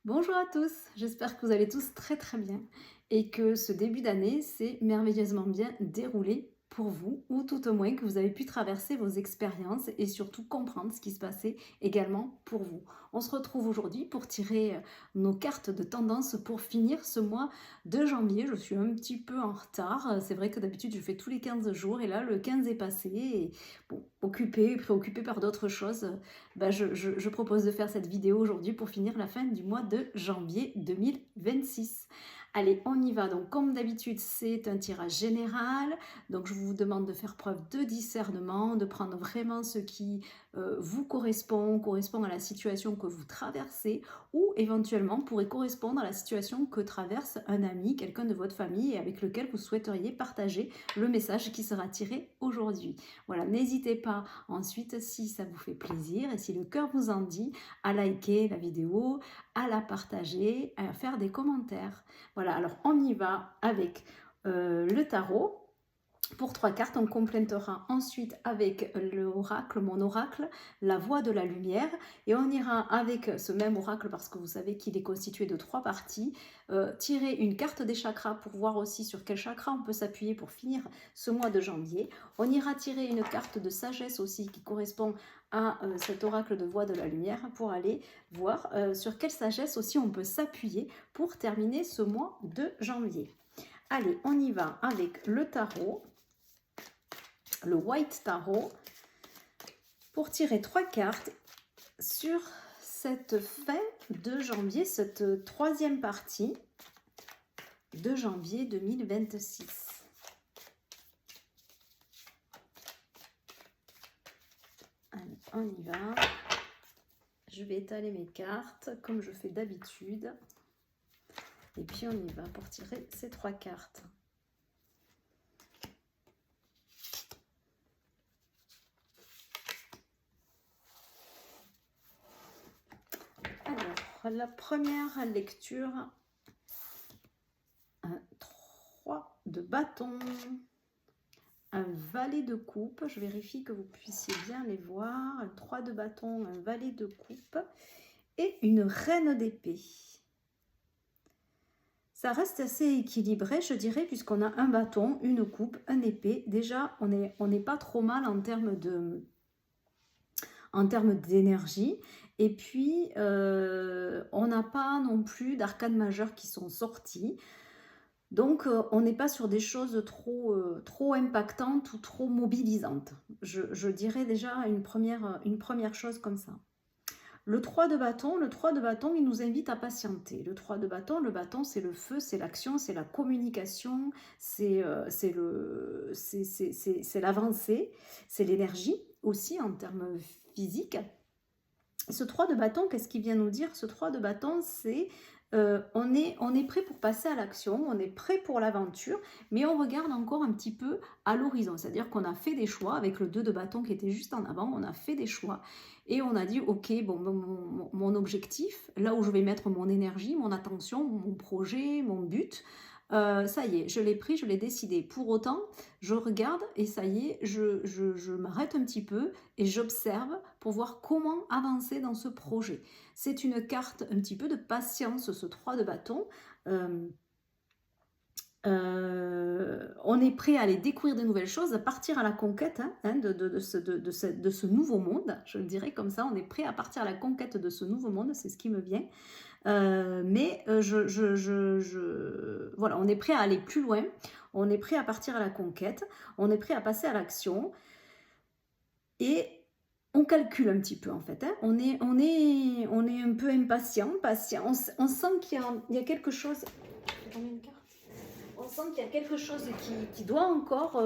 Bonjour à tous, j'espère que vous allez tous très très bien et que ce début d'année s'est merveilleusement bien déroulé pour vous, ou tout au moins que vous avez pu traverser vos expériences et surtout comprendre ce qui se passait également pour vous. On se retrouve aujourd'hui pour tirer nos cartes de tendance pour finir ce mois de janvier. Je suis un petit peu en retard, c'est vrai que d'habitude je fais tous les 15 jours et là le 15 est passé et bon, occupée, préoccupée par d'autres choses, je propose de faire cette vidéo aujourd'hui pour finir la fin du mois de janvier 2026. Allez, on y va. Donc, comme d'habitude, c'est un tirage général. Donc, je vous demande de faire preuve de discernement, de prendre vraiment ce qui vous correspond à la situation que vous traversez ou éventuellement pourrait correspondre à la situation que traverse un ami, quelqu'un de votre famille et avec lequel vous souhaiteriez partager le message qui sera tiré aujourd'hui. Voilà, n'hésitez pas ensuite, si ça vous fait plaisir et si le cœur vous en dit, à liker la vidéo, à la partager, à faire des commentaires. Voilà, alors on y va avec le tarot. Pour 3 cartes, on complétera ensuite avec l'oracle, mon oracle, la voix de la lumière. Et on ira avec ce même oracle, parce que vous savez qu'il est constitué de 3 parties, tirer une carte des chakras pour voir aussi sur quel chakra on peut s'appuyer pour finir ce mois de janvier. On ira tirer une carte de sagesse aussi qui correspond à cet oracle de voix de la lumière pour aller voir sur quelle sagesse aussi on peut s'appuyer pour terminer ce mois de janvier. Allez, on y va avec le tarot. Le White Tarot pour tirer 3 cartes sur cette fin de janvier, cette troisième partie de janvier 2026. Allez, on y va. Je vais étaler mes cartes comme je fais d'habitude. Et puis on y va pour tirer ces 3 cartes. La première lecture, un 3 de bâton, un valet de coupe, je vérifie que vous puissiez bien les voir, un 3 de bâton, un valet de coupe et une reine d'épée. Ça reste assez équilibré, je dirais, puisqu'on a un bâton, une coupe, un épée. Déjà, on n'est pas trop mal en termes d'énergie. Et puis, on n'a pas non plus d'arcanes majeures qui sont sorties. Donc, on n'est pas sur des choses trop impactantes ou trop mobilisantes. Je dirais déjà une première chose comme ça. Le 3 de bâton, il nous invite à patienter. Le 3 de bâton, le bâton, c'est le feu, c'est l'action, c'est la communication, c'est l'avancée, c'est l'énergie aussi en termes physiques. Ce 3 de bâton, qu'est-ce qu'il vient nous dire? Ce 3 de bâton, c'est on est prêt pour passer à l'action, on est prêt pour l'aventure, mais on regarde encore un petit peu à l'horizon. C'est-à-dire qu'on a fait des choix, avec le 2 de bâton qui était juste en avant, on a fait des choix et on a dit, ok, bon, mon objectif, là où je vais mettre mon énergie, mon attention, mon projet, mon but, ça y est, je l'ai pris, je l'ai décidé. Pour autant, je regarde et ça y est, je m'arrête un petit peu et j'observe pour voir comment avancer dans ce projet. C'est une carte un petit peu de patience, ce 3 de bâton. On est prêt à aller découvrir de nouvelles choses, à partir à la conquête de ce nouveau monde, je le dirais comme ça, on est prêt à partir à la conquête de ce nouveau monde, c'est ce qui me vient. Voilà, on est prêt à aller plus loin, on est prêt à partir à la conquête, on est prêt à passer à l'action et on calcule un petit peu en fait. On est un peu impatient, patient. On sent qu'il y a quelque chose. On sent qu'il y a quelque chose qui doit encore.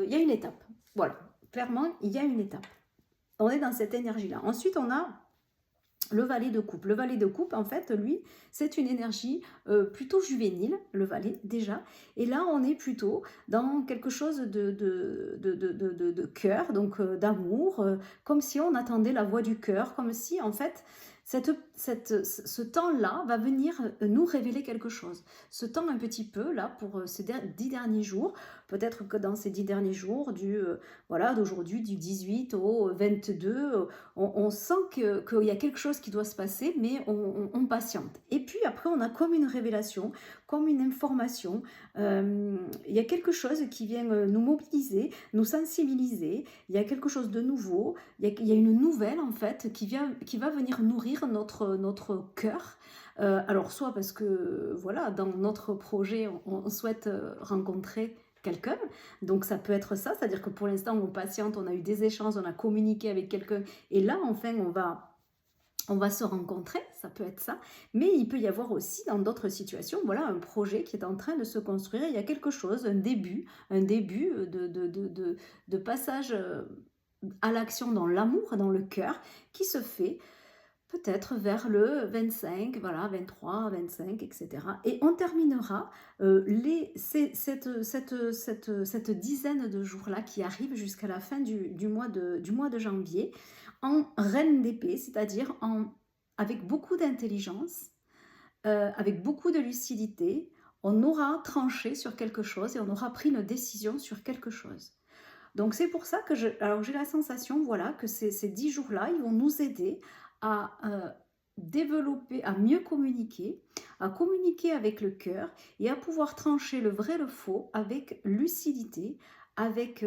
Il y a une étape. Voilà, clairement, il y a une étape. On est dans cette énergie-là. Ensuite, on a le valet de coupe. Le valet de coupe, en fait, lui, c'est une énergie plutôt juvénile, le valet, déjà. Et là, on est plutôt dans quelque chose de cœur, donc d'amour, comme si on attendait la voix du cœur, comme si, en fait, ce temps-là va venir nous révéler quelque chose. Ce temps un petit peu, là, pour ces 10 derniers jours, Peut-être que dans ces 10 derniers jours, voilà, d'aujourd'hui, du 18 au 22, on sent qu'il y a quelque chose qui doit se passer, mais on patiente. Et puis après, on a comme une révélation, comme une information. Il y a quelque chose qui vient nous mobiliser, nous sensibiliser. Il y a quelque chose de nouveau. Il y a une nouvelle, en fait, qui va venir nourrir notre cœur. Alors, soit parce que, voilà, dans notre projet, on souhaite rencontrer quelqu'un. Donc, ça peut être ça, c'est-à-dire que pour l'instant, on patiente, on a eu des échanges, on a communiqué avec quelqu'un. Et là, enfin, on va se rencontrer, ça peut être ça, mais il peut y avoir aussi dans d'autres situations, voilà, un projet qui est en train de se construire, il y a quelque chose, un début de passage à l'action dans l'amour, dans le cœur, qui se fait peut-être vers le 25, voilà, 23, 25, etc. Et on terminera cette dizaine de jours-là qui arrive jusqu'à la fin du mois de janvier en reine d'épée, c'est-à-dire avec beaucoup d'intelligence, avec beaucoup de lucidité. On aura tranché sur quelque chose et on aura pris une décision sur quelque chose. Donc c'est pour ça que j'ai la sensation, voilà, que ces 10 jours-là, ils vont nous aider à développer, à mieux communiquer, à communiquer avec le cœur et à pouvoir trancher le vrai, le faux avec lucidité, avec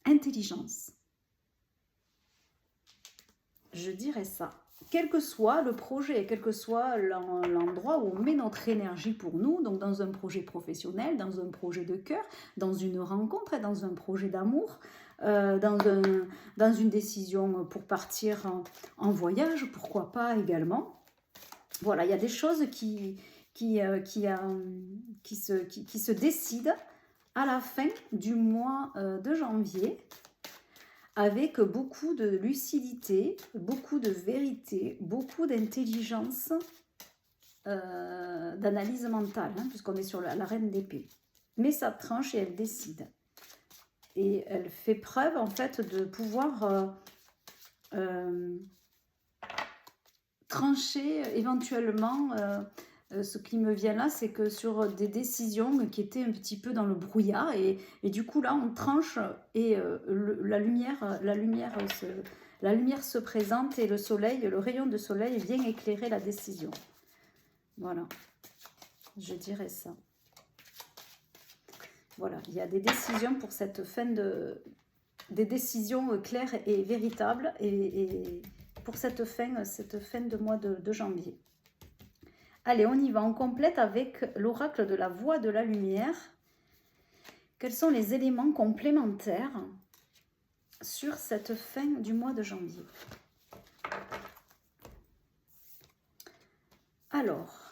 intelligence. Je dirais ça. Quel que soit le projet, quel que soit l'endroit où on met notre énergie pour nous, donc dans un projet professionnel, dans un projet de cœur, dans une rencontre, dans un projet d'amour, dans une décision pour partir en voyage, pourquoi pas également. Voilà, il y a des choses qui se décident à la fin du mois de janvier, avec beaucoup de lucidité, beaucoup de vérité, beaucoup d'intelligence, d'analyse mentale, hein, puisqu'on est sur la reine d'épée. Mais ça tranche et elle décide. Et elle fait preuve, en fait, de pouvoir trancher éventuellement. Ce qui me vient là, c'est que sur des décisions qui étaient un petit peu dans le brouillard, et du coup là on tranche et la lumière se présente et le rayon de soleil vient éclairer la décision. Voilà, je dirais ça. Voilà, il y a des décisions pour cette fin des décisions claires et véritables et pour cette fin de mois de janvier. Allez, on y va, on complète avec l'oracle de la voix de la lumière. Quels sont les éléments complémentaires sur cette fin du mois de janvier? Alors,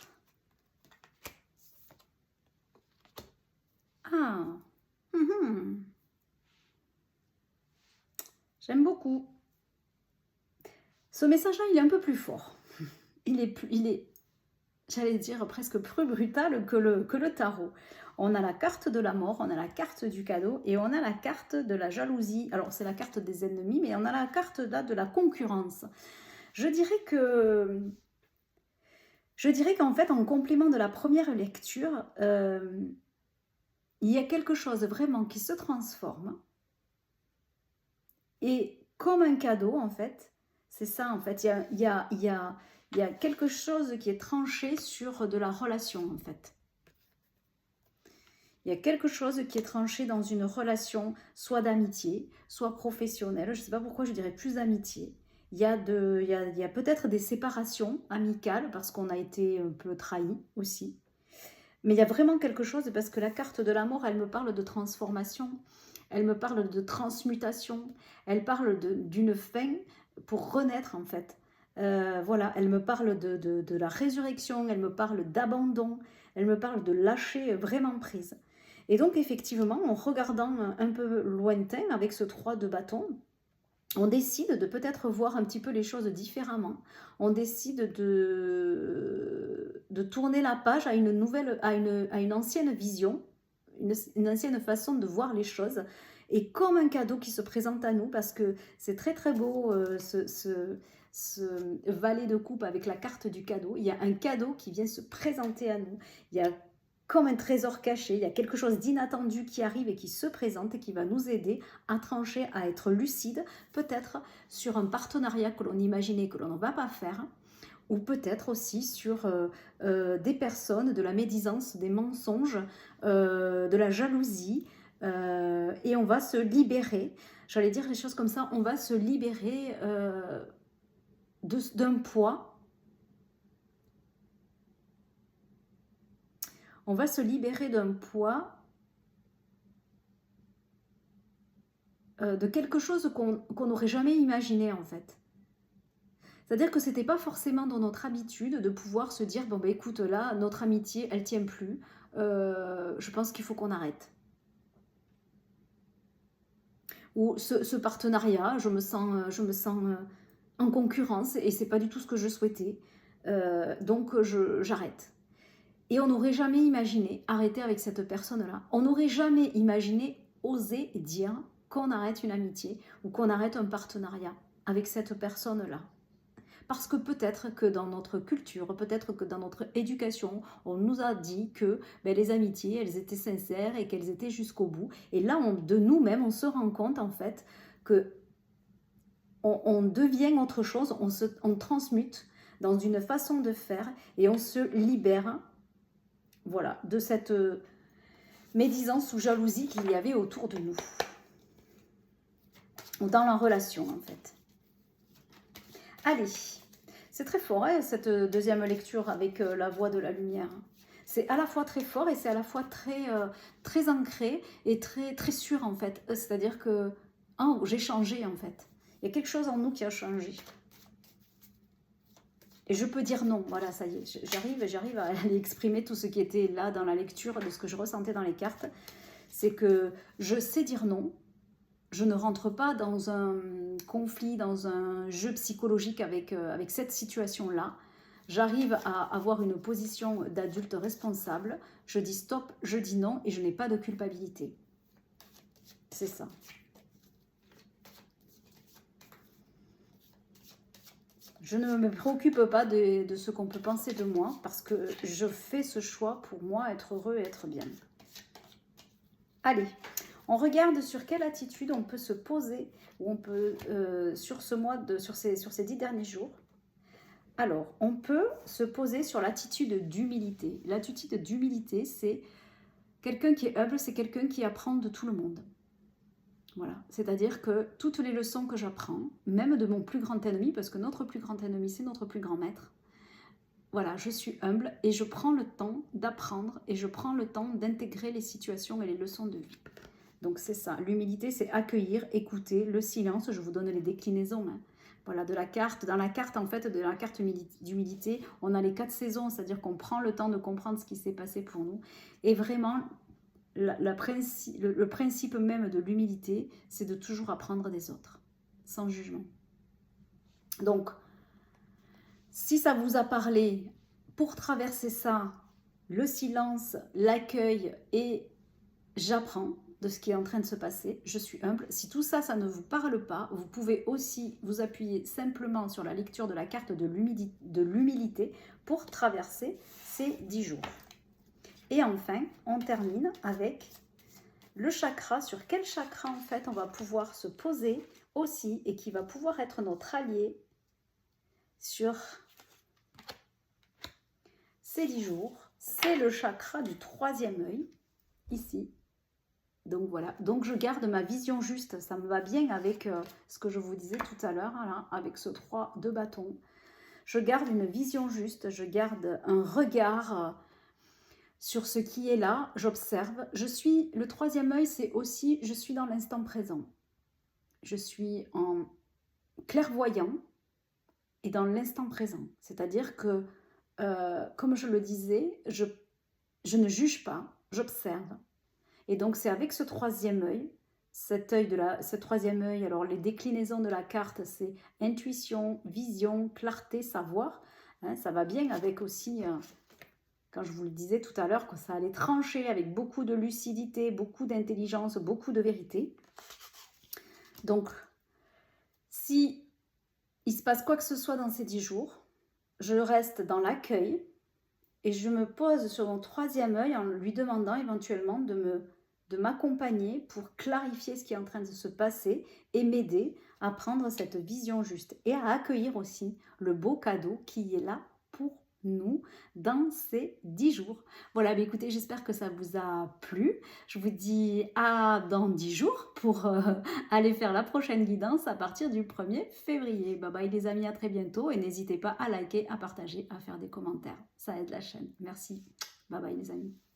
j'aime beaucoup. Ce message-là, il est un peu plus fort. Il est j'allais dire presque plus brutal que le tarot. On a la carte de la mort, on a la carte du cadeau et on a la carte de la jalousie. Alors, c'est la carte des ennemis, mais on a la carte là de la concurrence. Je dirais qu'en fait, en complément de la première lecture, il y a quelque chose vraiment qui se transforme. Et comme un cadeau, en fait, c'est ça, en fait, il y a quelque chose qui est tranché sur de la relation, en fait. Il y a quelque chose qui est tranché dans une relation, soit d'amitié, soit professionnelle. Je ne sais pas pourquoi je dirais plus amitié. Il y a peut-être des séparations amicales parce qu'on a été un peu trahi aussi. Mais il y a vraiment quelque chose parce que la carte de la mort, elle me parle de transformation. Elle me parle de transmutation. Elle parle d'une fin pour renaître en fait. Voilà, elle me parle de la résurrection, elle me parle d'abandon, elle me parle de lâcher vraiment prise. Et donc effectivement, en regardant un peu lointain avec ce 3 de bâton, on décide de peut-être voir un petit peu les choses différemment. On décide de tourner la page à une ancienne vision, une ancienne façon de voir les choses. Et comme un cadeau qui se présente à nous, parce que c'est très très beau ce valet de coupe avec la carte du cadeau. Il y a un cadeau qui vient se présenter à nous. Il y a comme un trésor caché, il y a quelque chose d'inattendu qui arrive et qui se présente et qui va nous aider à trancher, à être lucide, peut-être sur un partenariat que l'on imaginait que l'on ne va pas faire, ou peut-être aussi sur des personnes, de la médisance, des mensonges, de la jalousie, et on va se libérer, j'allais dire les choses comme ça, on va se libérer d'un poids. On va se libérer d'un poids, de quelque chose qu'on n'aurait jamais imaginé en fait. C'est-à-dire que c'était pas forcément dans notre habitude de pouvoir se dire, bon ben écoute là, notre amitié, elle tient plus, je pense qu'il faut qu'on arrête. Ou ce partenariat, je me sens en concurrence et c'est pas du tout ce que je souhaitais, donc j'arrête. Et on n'aurait jamais imaginé arrêter avec cette personne-là. On n'aurait jamais imaginé oser dire qu'on arrête une amitié ou qu'on arrête un partenariat avec cette personne-là. Parce que peut-être que dans notre culture, peut-être que dans notre éducation, on nous a dit que les amitiés, elles étaient sincères et qu'elles étaient jusqu'au bout. Et là, de nous-mêmes, on se rend compte en fait que on devient autre chose, on transmute dans une façon de faire et on se libère, voilà, de cette médisance ou jalousie qu'il y avait autour de nous. Dans la relation, en fait. Allez, c'est très fort, hein, cette deuxième lecture avec la voix de la lumière. C'est à la fois très fort et c'est à la fois très ancré et très sûr, en fait. C'est-à-dire que j'ai changé, en fait. Il y a quelque chose en nous qui a changé. Et je peux dire non, voilà, ça y est, j'arrive à aller exprimer tout ce qui était là dans la lecture de ce que je ressentais dans les cartes. C'est que je sais dire non, je ne rentre pas dans un conflit, dans un jeu psychologique avec cette situation-là. J'arrive à avoir une position d'adulte responsable, je dis stop, je dis non et je n'ai pas de culpabilité. C'est ça. Je ne me préoccupe pas de ce qu'on peut penser de moi parce que je fais ce choix pour moi, être heureux et être bien. Allez, on regarde sur quelle attitude on peut se poser ou on peut sur ces 10 derniers jours. Alors, on peut se poser sur l'attitude d'humilité. L'attitude d'humilité, c'est quelqu'un qui est humble, c'est quelqu'un qui apprend de tout le monde. Voilà, c'est-à-dire que toutes les leçons que j'apprends, même de mon plus grand ennemi, parce que notre plus grand ennemi, c'est notre plus grand maître, voilà, je suis humble et je prends le temps d'apprendre et je prends le temps d'intégrer les situations et les leçons de vie. Donc c'est ça, l'humilité, c'est accueillir, écouter, le silence, je vous donne les déclinaisons, hein. Voilà, dans la carte en fait, de la carte d'humilité, on a les 4 saisons, c'est-à-dire qu'on prend le temps de comprendre ce qui s'est passé pour nous. Et vraiment, le principe même de l'humilité, c'est de toujours apprendre des autres, sans jugement. Donc, si ça vous a parlé, pour traverser ça, le silence, l'accueil et j'apprends de ce qui est en train de se passer, je suis humble. Si tout ça, ça ne vous parle pas, vous pouvez aussi vous appuyer simplement sur la lecture de la carte de l'humilité pour traverser ces 10 jours. Et enfin, on termine avec le chakra. Sur quel chakra, en fait, on va pouvoir se poser aussi et qui va pouvoir être notre allié sur ces 10 jours. C'est le chakra du 3e œil, ici. Donc voilà, donc je garde ma vision juste, ça me va bien avec ce que je vous disais tout à l'heure, hein, avec ce 3 de bâton. Je garde une vision juste, je garde un regard sur ce qui est là, j'observe. Le 3e œil, c'est aussi, je suis dans l'instant présent. Je suis en clairvoyant et dans l'instant présent. C'est-à-dire que, comme je le disais, je ne juge pas, j'observe. Et donc, c'est avec ce 3e œil, ce 3e œil, alors les déclinaisons de la carte, c'est intuition, vision, clarté, savoir. Hein, ça va bien avec aussi, quand je vous le disais tout à l'heure, que ça allait trancher avec beaucoup de lucidité, beaucoup d'intelligence, beaucoup de vérité. Donc, si il se passe quoi que ce soit dans ces 10 jours, je reste dans l'accueil Et je me pose sur mon troisième œil en lui demandant éventuellement de m'accompagner pour clarifier ce qui est en train de se passer et m'aider à prendre cette vision juste et à accueillir aussi le beau cadeau qui est là pour nous dans ces 10 jours. Voilà, mais écoutez, j'espère que ça vous a plu. Je vous dis à dans 10 jours pour aller faire la prochaine guidance à partir du 1er février. Bye bye les amis, à très bientôt et n'hésitez pas à liker, à partager, à faire des commentaires. Ça aide la chaîne. Merci. Bye bye les amis.